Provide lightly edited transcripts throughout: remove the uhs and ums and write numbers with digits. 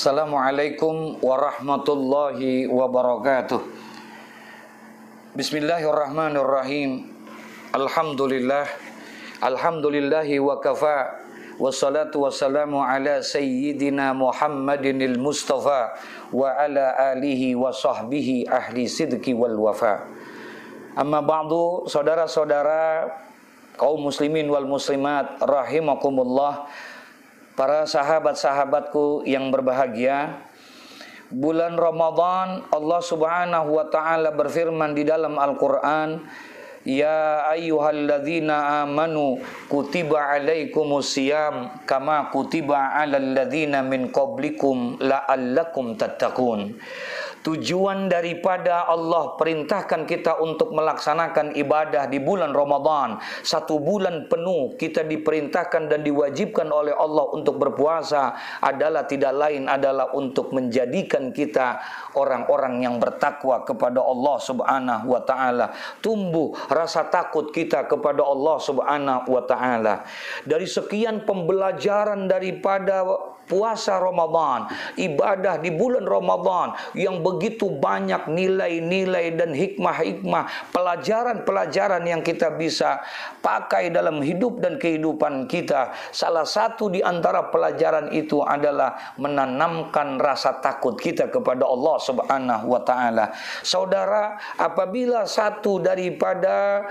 Assalamualaikum warahmatullahi wabarakatuh. Bismillahirrahmanirrahim. Alhamdulillahi wa kafa. Wassalatu wassalamu ala sayyidina Muhammadinil Mustafa wa ala alihi wa sahbihi ahli sidqi wal wafa. Amma ba'du, saudara-saudara kaum muslimin wal muslimat rahimakumullah, para sahabat-sahabatku yang berbahagia, bulan Ramadan, Allah Subhanahu wa taala berfirman di dalam Al-Qur'an, ya ayyuhalladzina amanu kutiba alaikumusiyam kama kutiba alal ladzina min qablikum la'allakum tattaqun. Tujuan daripada Allah perintahkan kita untuk melaksanakan ibadah di bulan Ramadan, 1 bulan penuh kita diperintahkan dan diwajibkan oleh Allah untuk berpuasa, adalah tidak lain adalah untuk menjadikan kita orang-orang yang bertakwa kepada Allah Subhanahu wa taala. Tumbuh rasa takut kita kepada Allah Subhanahu wa taala. Dari sekian pembelajaran daripada puasa Ramadan, ibadah di bulan Ramadan yang begitu banyak nilai-nilai dan hikmah-hikmah, pelajaran-pelajaran yang kita bisa pakai dalam hidup dan kehidupan kita. Salah satu di antara pelajaran itu adalah menanamkan rasa takut kita kepada Allah Subhanahu wa taala. Saudara, apabila satu daripada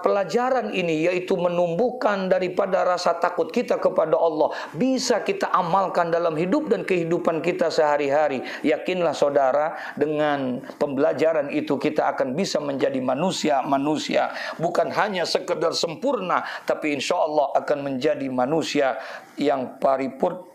pelajaran ini, yaitu menumbuhkan daripada rasa takut kita kepada Allah, bisa kita amalkan dalam hidup dan kehidupan kita sehari-hari, yakinlah saudara, dengan pembelajaran itu kita akan bisa menjadi manusia bukan hanya sekedar sempurna, tapi insya Allah akan menjadi manusia yang paripurna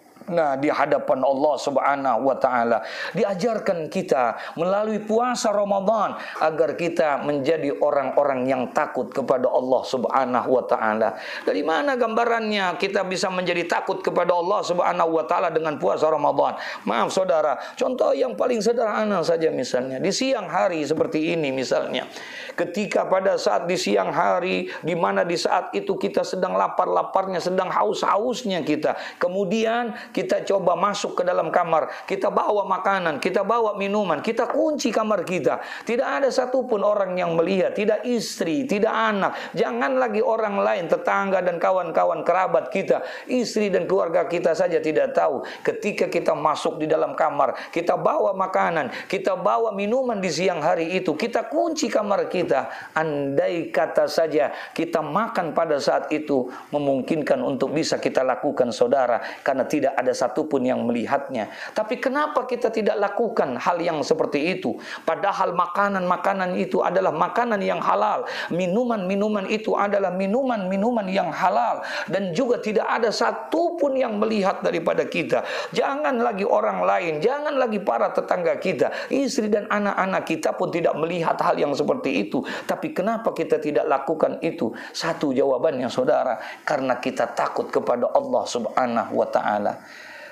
di hadapan Allah Subhanahu wa taala. Diajarkan kita melalui puasa Ramadan agar kita menjadi orang-orang yang takut kepada Allah Subhanahu wa taala. Dari mana gambarannya kita bisa menjadi takut kepada Allah Subhanahu wa taala dengan puasa Ramadan? Maaf saudara, contoh yang paling sederhana saja, misalnya di siang hari seperti ini misalnya. Ketika pada saat di siang hari, di mana di saat itu kita sedang lapar-laparnya, sedang haus-hausnya kita, kemudian kita coba masuk ke dalam kamar, kita bawa makanan, kita bawa minuman, kita kunci kamar kita. Tidak ada satupun orang yang melihat, tidak istri, tidak anak, jangan lagi orang lain, tetangga dan kawan-kawan kerabat kita, istri dan keluarga kita saja tidak tahu. Ketika kita masuk di dalam kamar, kita bawa makanan, kita bawa minuman di siang hari itu, kita kunci kamar kita. Andai kata saja kita makan pada saat itu, memungkinkan untuk bisa kita lakukan saudara, karena tidak ada satupun yang melihatnya. Tapi kenapa kita tidak lakukan hal yang seperti itu? Padahal makanan-makanan itu adalah makanan yang halal, minuman-minuman itu adalah minuman-minuman yang halal, dan juga tidak ada satupun yang melihat daripada kita. Jangan lagi orang lain, jangan lagi para tetangga kita, istri dan anak-anak kita pun tidak melihat hal yang seperti itu. Tapi kenapa kita tidak lakukan itu? Satu jawabannya saudara, karena kita takut kepada Allah Subhanahu wa taala.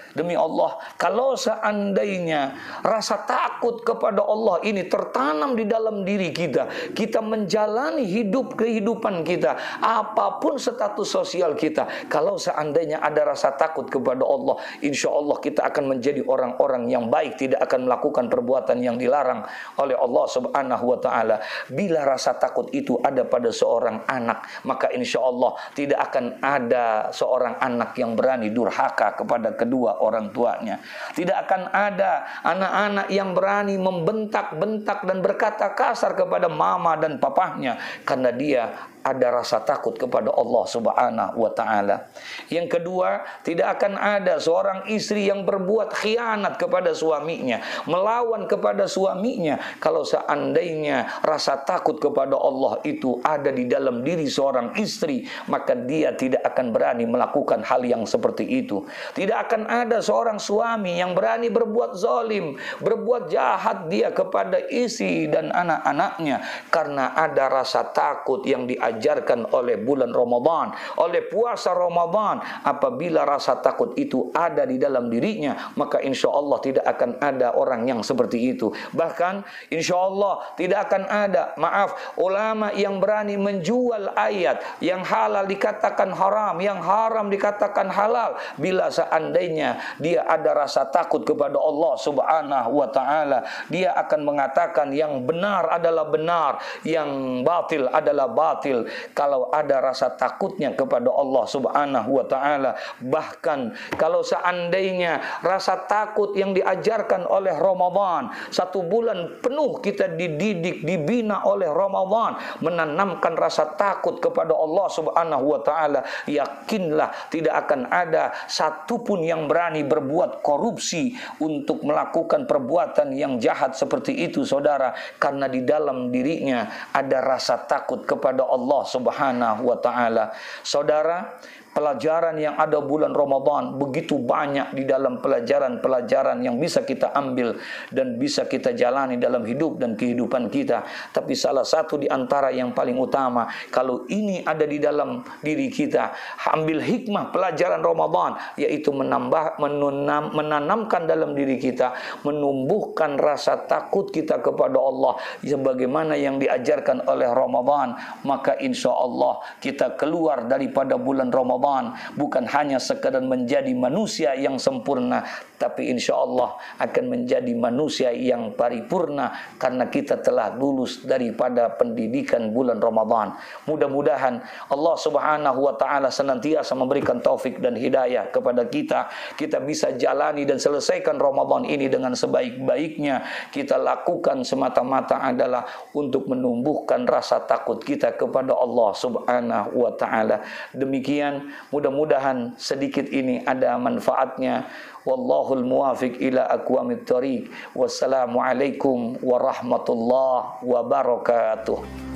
Demi Allah, kalau seandainya rasa takut kepada Allah ini tertanam di dalam diri kita, kita menjalani kehidupan kita, apapun status sosial kita, kalau seandainya ada rasa takut kepada Allah, insya Allah kita akan menjadi orang-orang yang baik, tidak akan melakukan perbuatan yang dilarang oleh Allah Subhanahu wa taala. Bila rasa takut itu ada pada seorang anak, maka insya Allah tidak akan ada seorang anak yang berani durhaka kepada kedua orang tuanya. Tidak akan ada anak-anak yang berani membentak-bentak dan berkata kasar kepada mama dan papahnya, karena dia ada rasa takut kepada Allah Subhanahu wa taala. Yang kedua, tidak akan ada seorang istri yang berbuat khianat kepada suaminya, melawan kepada suaminya, kalau seandainya rasa takut kepada Allah itu ada di dalam diri seorang istri, maka dia tidak akan berani melakukan hal yang seperti itu. Tidak akan ada seorang suami yang berani berbuat zalim, berbuat jahat dia kepada istri dan anak-anaknya, karena ada rasa takut yang diajarkan oleh bulan Ramadan, oleh puasa Ramadan. Apabila rasa takut itu ada di dalam dirinya, maka insya Allah tidak akan ada orang yang seperti itu. Bahkan insya Allah tidak akan ada, ulama yang berani menjual ayat yang halal dikatakan haram, yang haram dikatakan halal, bila seandainya dia ada rasa takut kepada Allah Subhanahu wa taala, dia akan mengatakan yang benar adalah benar, yang batil adalah batil. Kalau ada rasa takutnya kepada Allah Subhanahu wa taala, bahkan kalau seandainya rasa takut yang diajarkan oleh Ramadan, 1 bulan penuh kita dididik, dibina oleh Ramadan, menanamkan rasa takut kepada Allah Subhanahu wa taala, yakinlah tidak akan ada satupun yang berani berbuat korupsi untuk melakukan perbuatan yang jahat seperti itu, saudara, karena di dalam dirinya ada rasa takut kepada Allah Subhanahu wa taala. Saudara, pelajaran yang ada bulan Ramadan begitu banyak di dalam pelajaran-pelajaran yang bisa kita ambil dan bisa kita jalani dalam hidup dan kehidupan kita. Tapi salah satu di antara yang paling utama, kalau ini ada di dalam diri kita, ambil hikmah pelajaran Ramadan, yaitu menanamkan dalam diri kita, menumbuhkan rasa takut kita kepada Allah sebagaimana yang diajarkan oleh Ramadan. Maka insya Allah kita keluar daripada bulan Ramadan bukan hanya sekadar menjadi manusia yang sempurna, tapi insya Allah akan menjadi manusia yang paripurna karena kita telah lulus daripada pendidikan bulan Ramadan. Mudah-mudahan Allah Subhanahu wa taala senantiasa memberikan taufik dan hidayah kepada kita. Kita bisa jalani dan selesaikan Ramadan ini dengan sebaik-baiknya. Kita lakukan semata-mata adalah untuk menumbuhkan rasa takut kita kepada Allah Subhanahu wa taala. Demikian, mudah-mudahan sedikit ini ada manfaatnya. Wallahul muwafiq ila aqwamit thoriq. Wassalamualaikum warahmatullahi wabarakatuh.